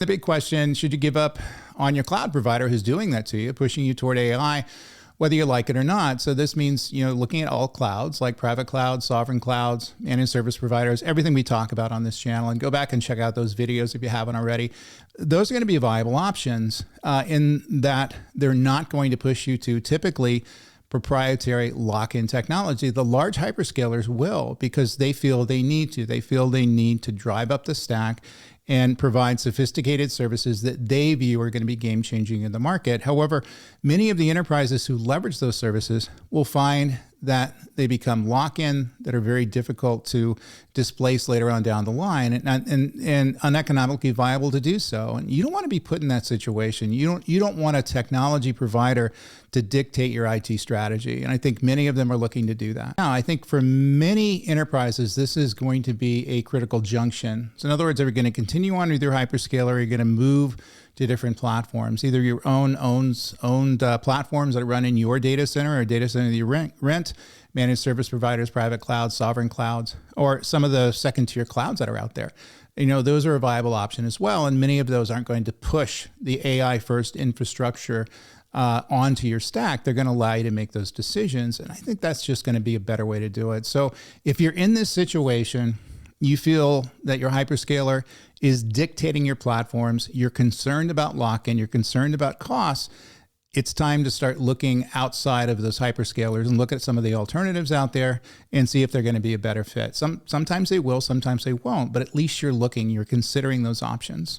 The big question, should you give up on your cloud provider who's doing that to you, pushing you toward AI, whether you like it or not? So this means, looking at all clouds like private clouds, sovereign clouds, managed service providers, everything we talk about on this channel, and go back and check out those videos if you haven't already. Those are going to be viable options in that they're not going to push you to typically proprietary lock-in technology. The large hyperscalers will, because they feel they need to. They feel they need to drive up the stack and provide sophisticated services that they view are going to be game-changing in the market. However, many of the enterprises who leverage those services will find that they become lock-in that are very difficult to displace later on down the line, and uneconomically viable to do so. And you don't want to be put in that situation. You don't want a technology provider to dictate your IT strategy. And I think many of them are looking to do that. Now, I think for many enterprises, this is going to be a critical junction. So in other words, are you going to continue on with your hyperscaler? Are you going to move to different platforms, either your owned platforms that run in your data center or a data center that you rent, managed service providers, private clouds, sovereign clouds, or some of the second tier clouds that are out there. Those are a viable option as well. And many of those aren't going to push the AI first infrastructure onto your stack. They're going to allow you to make those decisions. And I think that's just going to be a better way to do it. So if you're in this situation, you feel that your hyperscaler is dictating your platforms, you're concerned about lock-in, you're concerned about costs, it's time to start looking outside of those hyperscalers and look at some of the alternatives out there and see if they're going to be a better fit. Sometimes they will, sometimes they won't, but at least you're looking, you're considering those options.